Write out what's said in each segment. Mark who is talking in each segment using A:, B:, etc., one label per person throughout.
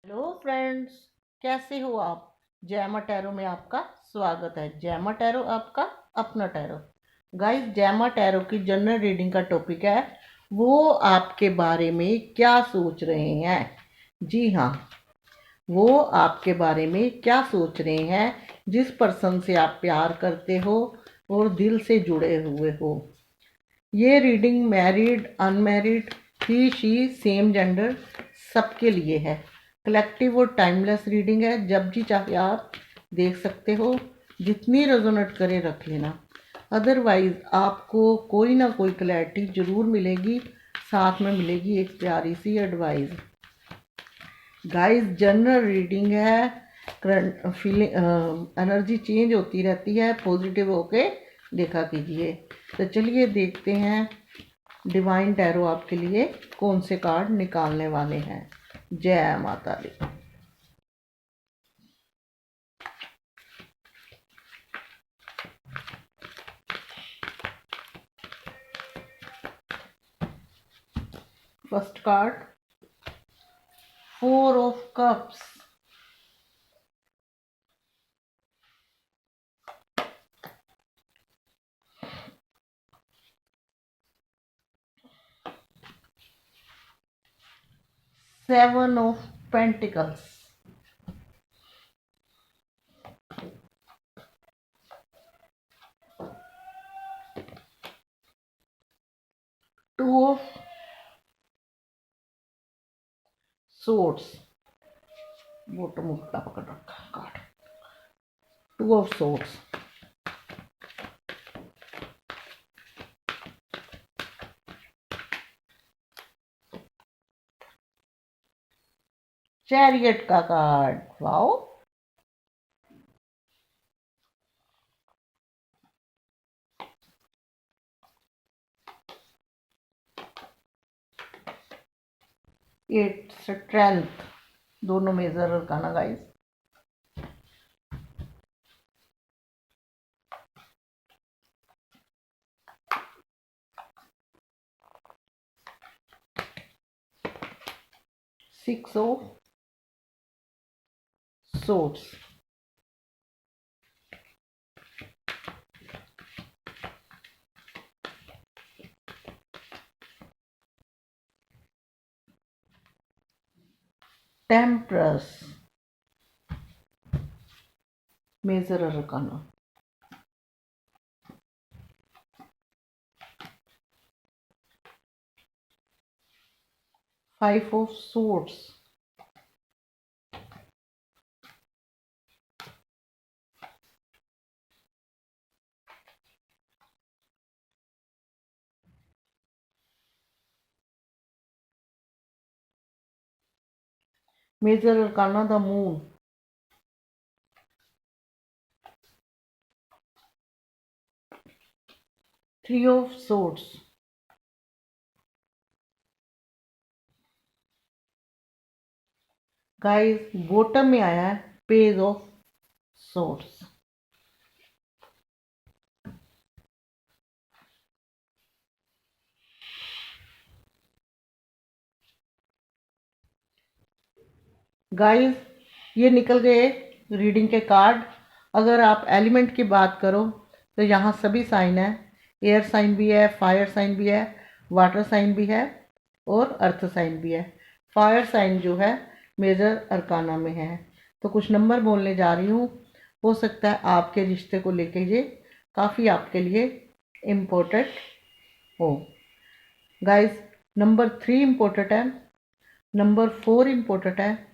A: Hello friends, कैसे हो आप। जैमा टैरो में आपका स्वागत है। जैमा टैरो आपका अपना टैरो। गाइस, जैमा टैरो की जनरल रीडिंग का टॉपिक है वो आपके बारे में क्या सोच रहे हैं। जी हाँ, वो आपके बारे में क्या सोच रहे हैं, जिस पर्सन से आप प्यार करते हो और दिल से जुड़े हुए हो। ये reading married, unmarried, he she, same gender सबके लिए है। कलेक्टिव और टाइमलेस रीडिंग है। जब जी चाहे आप देख सकते हो। जितनी रेजोनेट करे रख लेना, अदरवाइज आपको कोई ना कोई क्लैरिटी जरूर मिलेगी। साथ में मिलेगी एक प्यारी सी एडवाइस। गाइस, जनरल रीडिंग है। करंट फीलिंग, एनर्जी चेंज होती रहती है। पॉजिटिव होके देखा कीजिए। तो चलिए देखते हैं डिवाइन टैरो आपके लिए कौन से कार्ड निकालने वाले हैं। जय माता दी। First card, 4 of cups of pentacles. 2 of swords. Bottom उल्टा पकड़ रखा कार्ड। 2 of swords. चैरियट का कार्ड। वाओ। Eight strength. दोनों major arcana guys. 6 of swords. Temperance, major arcana. 5 of swords. Major arcana the moon. 3 of swords. Guys, bottom में आया है page of swords. Guys, ये निकल गए रीडिंग के card. अगर आप एलिमेंट की बात करो तो यहाँ सभी साइन है। एयर साइन भी है, फायर साइन भी है, वाटर साइन भी है और अर्थ साइन भी है। फायर साइन जो है मेजर अरकाना में है। तो कुछ नंबर बोलने जा रही हूँ। हो सकता है आपके रिश्ते को लेके ये काफ़ी आपके लिए इम्पोर्टेंट हो। गाइस, नंबर 3 इम्पोर्टेंट है, नंबर 4 इम्पोर्टेंट है,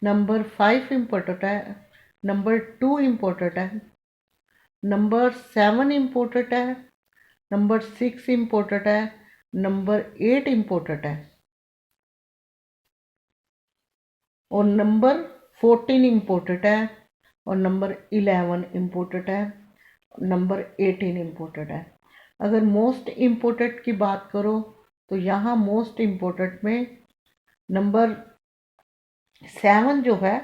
A: नंबर 5 इम्पोर्टेंट है, नंबर 2 इम्पोर्टेंट है, नंबर 7 इम्पोर्टेंट है, नंबर 6 इम्पोर्टेंट है, नंबर 8 इम्पोर्टेंट है और नंबर 14 इम्पोर्टेंट है और नंबर 11 इम्पोर्टेंट है, नंबर 18 इम्पोर्टेंट है। अगर मोस्ट इम्पोर्टेंट की बात करो तो यहाँ मोस्ट इम्पोर्टेंट में नंबर 7 जो है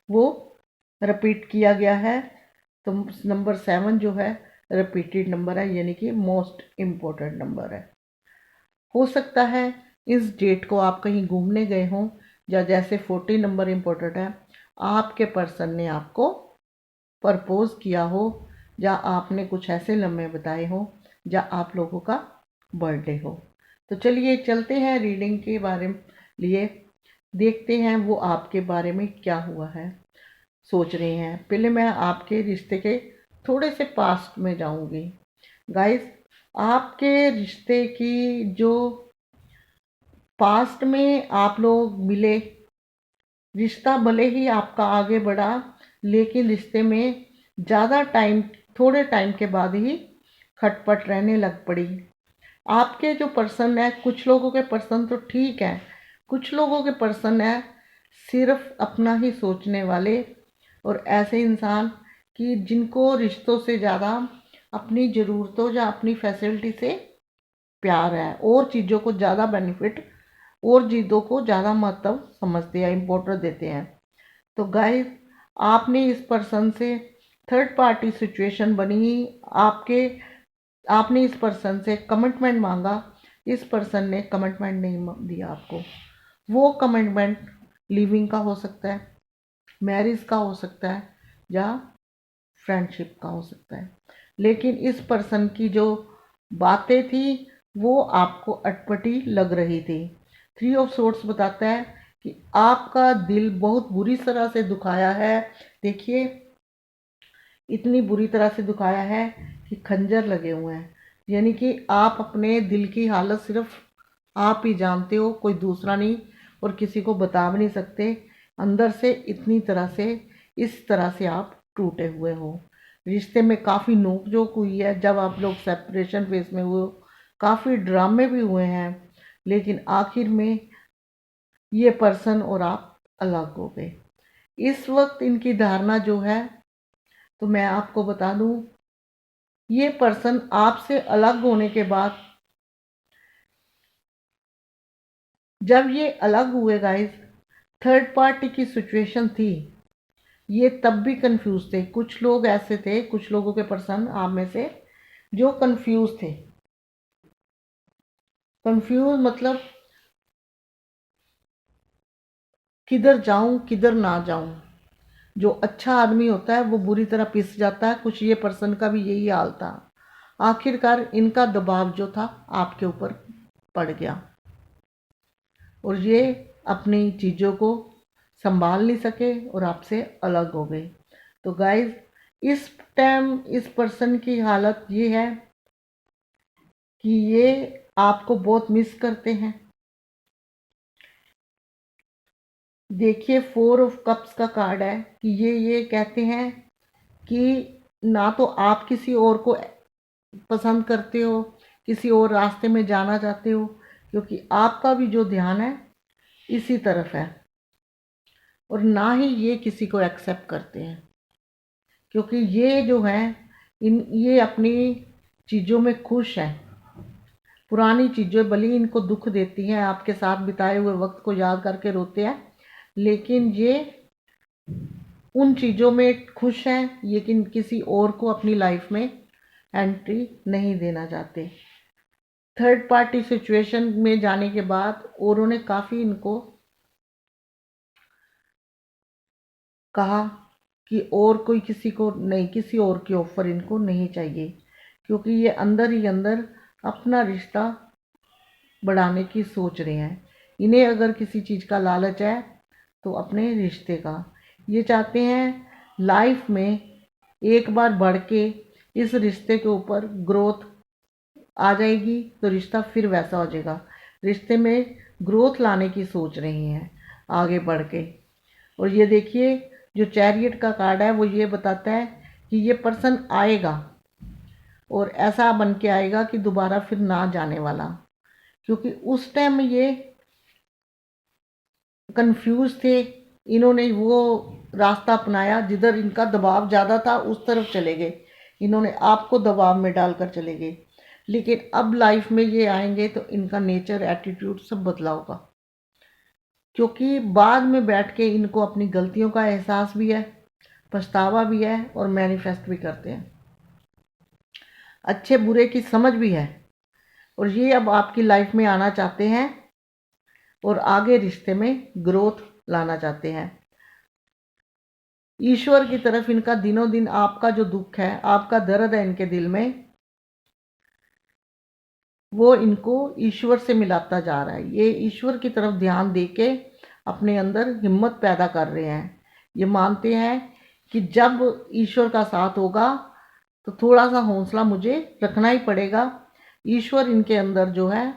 A: वो रिपीट किया गया है। तो नंबर 7 जो है रिपीटेड नंबर है, यानी कि मोस्ट इम्पोर्टेंट नंबर है। हो सकता है इस डेट को आप कहीं घूमने गए हों या जैसे 40 नंबर इम्पोर्टेंट है, आपके पर्सन ने आपको प्रपोज किया हो, या आपने कुछ ऐसे लम्हे बताए हो, या आप लोगों का बर्थडे हो। तो चलिए चलते हैं रीडिंग के बारे में लिए, देखते हैं वो आपके बारे में क्या हुआ है, सोच रहे हैं। पहले मैं आपके रिश्ते के थोड़े से पास्ट में जाऊंगी। गाइस, आपके रिश्ते की जो पास्ट में आप लोग मिले, रिश्ता भले ही आपका आगे बढ़ा, लेकिन रिश्ते में ज़्यादा टाइम, थोड़े टाइम के बाद ही खटपट रहने लग पड़ी। आपके जो पर्सन है, कुछ लोगों के पर्सन तो ठीक है, कुछ लोगों के पर्सन है सिर्फ अपना ही सोचने वाले, और ऐसे इंसान कि जिनको रिश्तों से ज़्यादा अपनी ज़रूरतों या अपनी फैसिलिटी से प्यार है, और चीज़ों को ज़्यादा बेनिफिट और चीज़ों को ज़्यादा महत्व समझते हैं, इम्पोर्टेंस देते हैं। तो गाइस, आपने इस पर्सन से थर्ड पार्टी सिचुएशन बनी, आपके आपने इस पर्सन से कमिटमेंट मांगा, इस पर्सन ने कमिटमेंट नहीं दिया आपको। वो कमिटमेंट लिविंग का हो सकता है, मैरिज का हो सकता है, या फ्रेंडशिप का हो सकता है, लेकिन इस पर्सन की जो बातें थी वो आपको अटपटी लग रही थी। 3 ऑफ सोर्ड्स बताता है कि आपका दिल बहुत बुरी तरह से दुखाया है। देखिए, इतनी बुरी तरह से दुखाया है कि खंजर लगे हुए हैं, यानी कि आप अपने दिल की हालत सिर्फ आप ही जानते हो, कोई दूसरा नहीं, और किसी को बता भी नहीं सकते। अंदर से इतनी तरह से, इस तरह से आप टूटे हुए हो। रिश्ते में काफ़ी नोक झोंक हुई है, जब आप लोग सेपरेशन फेस में हुए, काफ़ी ड्रामे भी हुए हैं, लेकिन आखिर में ये पर्सन और आप अलग हो गए। इस वक्त इनकी धारणा जो है, तो मैं आपको बता दूं, ये पर्सन आपसे अलग होने के बाद, जब ये अलग हुए गाइस, थर्ड पार्टी की सिचुएशन थी, ये तब भी कंफ्यूज थे। कुछ लोग ऐसे थे, कुछ लोगों के पर्सन आप में से जो कंफ्यूज थे। कंफ्यूज मतलब किधर जाऊं किधर ना जाऊं। जो अच्छा आदमी होता है वो बुरी तरह पिस जाता है, कुछ ये पर्सन का भी यही हाल था। आखिरकार इनका दबाव जो था आपके ऊपर पड़ गया, और ये अपनी चीज़ों को संभाल नहीं सके और आपसे अलग हो गए। तो गाइस, इस टाइम इस पर्सन की हालत ये है कि ये आपको बहुत मिस करते हैं। देखिए, 4 ऑफ कप्स का कार्ड है कि ये कहते हैं कि ना तो आप किसी और को पसंद करते हो, किसी और रास्ते में जाना चाहते हो, क्योंकि आपका भी जो ध्यान है इसी तरफ है, और ना ही ये किसी को एक्सेप्ट करते हैं, क्योंकि ये जो हैं, ये अपनी चीज़ों में खुश हैं। पुरानी चीज़ें भले ही इनको दुख देती हैं, आपके साथ बिताए हुए वक्त को याद करके रोते हैं, लेकिन ये उन चीज़ों में खुश हैं, लेकिन किसी और को अपनी लाइफ में एंट्री नहीं देना चाहते। थर्ड पार्टी सिचुएशन में जाने के बाद औरों ने काफ़ी इनको कहा कि और कोई किसी को नहीं, किसी और की ऑफ़र इनको नहीं चाहिए, क्योंकि ये अंदर ही अंदर अपना रिश्ता बढ़ाने की सोच रहे हैं। इन्हें अगर किसी चीज़ का लालच है तो अपने रिश्ते का। ये चाहते हैं लाइफ में एक बार बढ़ के इस रिश्ते के ऊपर ग्रोथ आ जाएगी तो रिश्ता फिर वैसा हो जाएगा। रिश्ते में ग्रोथ लाने की सोच रही हैं आगे बढ़ के। और ये देखिए, जो चैरियट का कार्ड है वो ये बताता है कि ये पर्सन आएगा, और ऐसा बन के आएगा कि दोबारा फिर ना जाने वाला, क्योंकि उस टाइम ये कंफ्यूज थे। इन्होंने वो रास्ता अपनाया जिधर इनका दबाव ज़्यादा था, उस तरफ चले गए, इन्होंने आपको दबाव में डालकर चले गए। लेकिन अब लाइफ में ये आएंगे तो इनका नेचर, एटीट्यूड सब बदला होगा, क्योंकि बाद में बैठ के इनको अपनी गलतियों का एहसास भी है, पछतावा भी है, और मैनिफेस्ट भी करते हैं। अच्छे बुरे की समझ भी है, और ये अब आपकी लाइफ में आना चाहते हैं, और आगे रिश्ते में ग्रोथ लाना चाहते हैं। ईश्वर की तरफ इनका दिनों दिन आपका जो दुख है, आपका दर्द है इनके दिल में, वो इनको ईश्वर से मिलाता जा रहा है। ये ईश्वर की तरफ ध्यान देके अपने अंदर हिम्मत पैदा कर रहे हैं। ये मानते हैं कि जब ईश्वर का साथ होगा तो थोड़ा सा हौसला मुझे रखना ही पड़ेगा। ईश्वर इनके अंदर जो है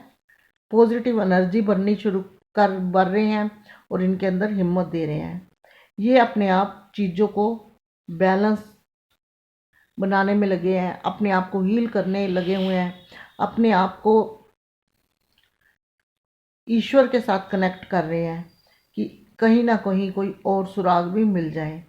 A: पॉजिटिव एनर्जी भर रहे हैं और इनके अंदर हिम्मत दे रहे हैं। ये अपने आप चीज़ों को बैलेंस बनाने में लगे हैं, अपने आप को हील करने लगे हुए हैं, अपने आप को ईश्वर के साथ कनेक्ट कर रहे हैं कि कहीं ना कहीं कोई और सुराग भी मिल जाए।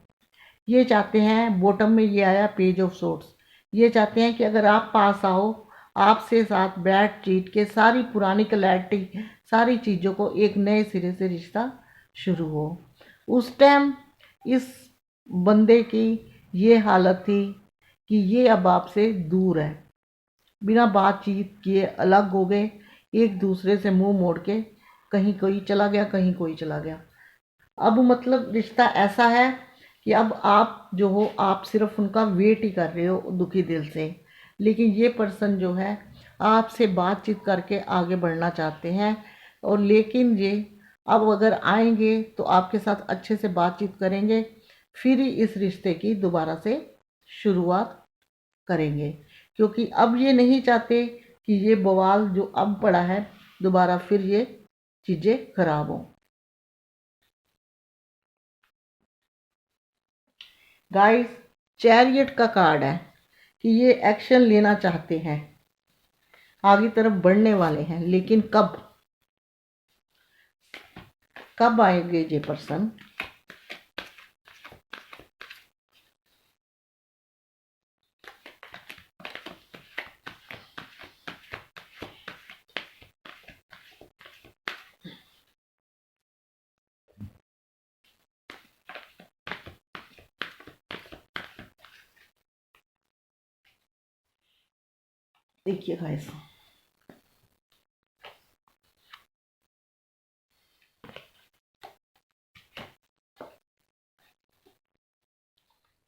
A: ये चाहते हैं, बॉटम में ये आया पेज ऑफ सोर्ट्स, ये चाहते हैं कि अगर आप पास आओ, आपसे साथ बैठ चीट के सारी पुरानी क्लैरिटी, सारी चीज़ों को एक नए सिरे से रिश्ता शुरू हो। उस टाइम इस बंदे की ये हालत थी कि ये अब आपसे दूर है, बिना बातचीत किए अलग हो गए, एक दूसरे से मुंह मोड़ के कहीं कोई चला गया, कहीं कोई चला गया। अब मतलब रिश्ता ऐसा है कि अब आप जो हो, आप सिर्फ उनका वेट ही कर रहे हो दुखी दिल से, लेकिन ये पर्सन जो है आपसे बातचीत करके आगे बढ़ना चाहते हैं। और लेकिन ये अब अगर आएंगे तो आपके साथ अच्छे से बातचीत करेंगे, फिर ही इस रिश्ते की दोबारा से शुरुआत करेंगे, क्योंकि अब ये नहीं चाहते कि ये बवाल जो अब पड़ा है दोबारा फिर ये चीज़ें खराब हों। गाइस, चैरियट का कार्ड है कि ये एक्शन लेना चाहते हैं, आगे तरफ बढ़ने वाले हैं, लेकिन कब कब आएंगे ये पर्सन। देखिए गाइस,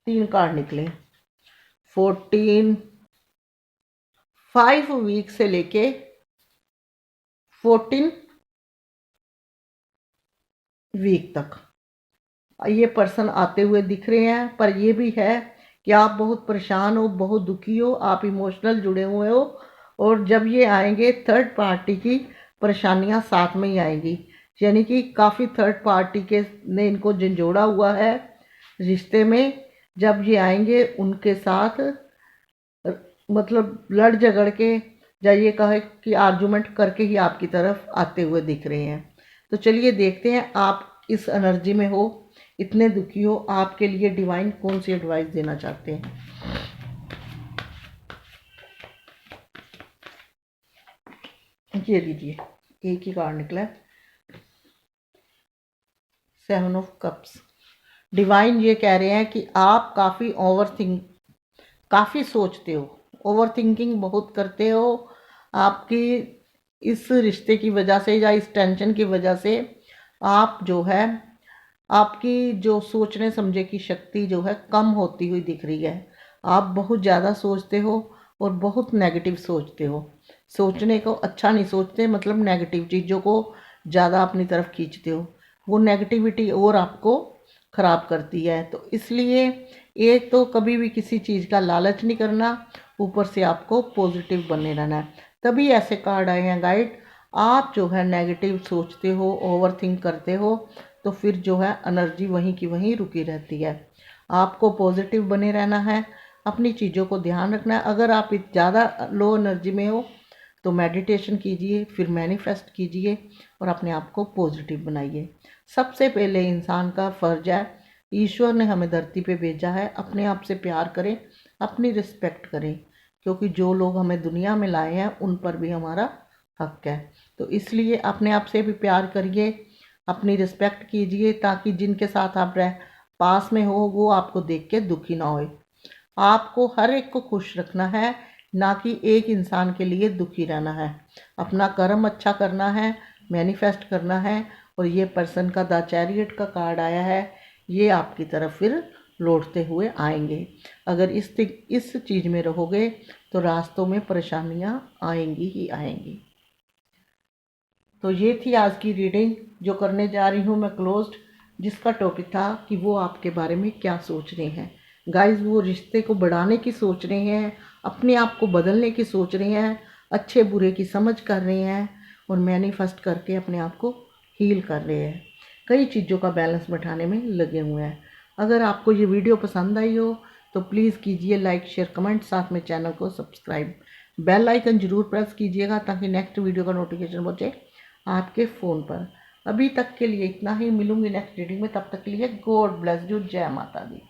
A: तीन कार्ड निकले। 14 5 वीक से लेके 14 वीक तक ये पर्सन आते हुए दिख रहे हैं। पर ये भी है कि आप बहुत परेशान हो, बहुत दुखी हो, आप इमोशनल जुड़े हुए हो, और जब ये आएंगे थर्ड पार्टी की परेशानियां साथ में ही आएंगी। यानी कि काफ़ी थर्ड पार्टी के ने इनको झंझोड़ा हुआ है रिश्ते में। जब ये आएंगे उनके साथ मतलब लड़ झगड़ के, या ये कहे कि आर्गुमेंट करके ही आपकी तरफ आते हुए दिख रहे हैं। तो चलिए देखते हैं, आप इस एनर्जी में हो, इतने दुखी हो, आपके लिए डिवाइन कौन सी एडवाइस देना चाहते हैं। ये दीजिए, एक ही कार्ड निकला है, 7 ऑफ कप्स। डिवाइन ये कह रहे हैं कि आप काफ़ी सोचते हो, ओवर थिंकिंग बहुत करते हो। आपकी इस रिश्ते की वजह से या इस टेंशन की वजह से आप जो है, आपकी जो सोचने समझे की शक्ति जो है कम होती हुई दिख रही है। आप बहुत ज़्यादा सोचते हो और बहुत नेगेटिव सोचते हो। सोचने को अच्छा नहीं सोचते, मतलब नेगेटिव चीज़ों को ज़्यादा अपनी तरफ खींचते हो। वो नेगेटिविटी और आपको ख़राब करती है। तो इसलिए एक तो कभी भी किसी चीज़ का लालच नहीं करना, ऊपर से आपको पॉजिटिव बने रहना है। तभी ऐसे कार्ड आए हैं गाइड। आप जो है नेगेटिव सोचते हो, ओवर थिंक करते हो, तो फिर जो है एनर्जी वहीं की वहीं रुकी रहती है। आपको पॉजिटिव बने रहना है, अपनी चीज़ों को ध्यान रखना है। अगर आप ज़्यादा लो एनर्जी में हो तो मेडिटेशन कीजिए, फिर मैनिफेस्ट कीजिए और अपने आप को पॉजिटिव बनाइए। सबसे पहले इंसान का फ़र्ज है, ईश्वर ने हमें धरती पे भेजा है, अपने आप से प्यार करें, अपनी रिस्पेक्ट करें, क्योंकि जो लोग हमें दुनिया में लाए हैं उन पर भी हमारा हक है। तो इसलिए अपने आप से भी प्यार करिए, अपनी रिस्पेक्ट कीजिए, ताकि जिनके साथ आप पास में हो वो आपको देख के दुखी ना होए। आपको हर एक को खुश रखना है, ना कि एक इंसान के लिए दुखी रहना है। अपना कर्म अच्छा करना है, मैनिफेस्ट करना है। और ये पर्सन का द चैरियट का कार्ड आया है, ये आपकी तरफ फिर लौटते हुए आएंगे। अगर इस चीज़ में रहोगे तो रास्तों में परेशानियां आएंगी ही आएंगी। तो ये थी आज की रीडिंग जो करने जा रही हूँ मैं क्लोज्ड, जिसका टॉपिक था कि वो आपके बारे में क्या सोच रहे हैं। गाइस, वो रिश्ते को बढ़ाने की सोच रहे हैं, अपने आप को बदलने की सोच रहे हैं, अच्छे बुरे की समझ कर रहे हैं और मैनिफेस्ट करके अपने आप को हील कर रहे हैं। कई चीज़ों का बैलेंस बैठाने में लगे हुए हैं। अगर आपको ये वीडियो पसंद आई हो तो प्लीज़ कीजिए लाइक, शेयर, कमेंट, साथ में चैनल को सब्सक्राइब। बेल आइकन ज़रूर प्रेस कीजिएगा ताकि नेक्स्ट वीडियो का नोटिफिकेशन पहुँचे आपके फ़ोन पर। अभी तक के लिए इतना ही, मिलूंगी नेक्स्ट रीडिंग में, तब तक के लिए गॉड ब्लेस यू, जय माता दी।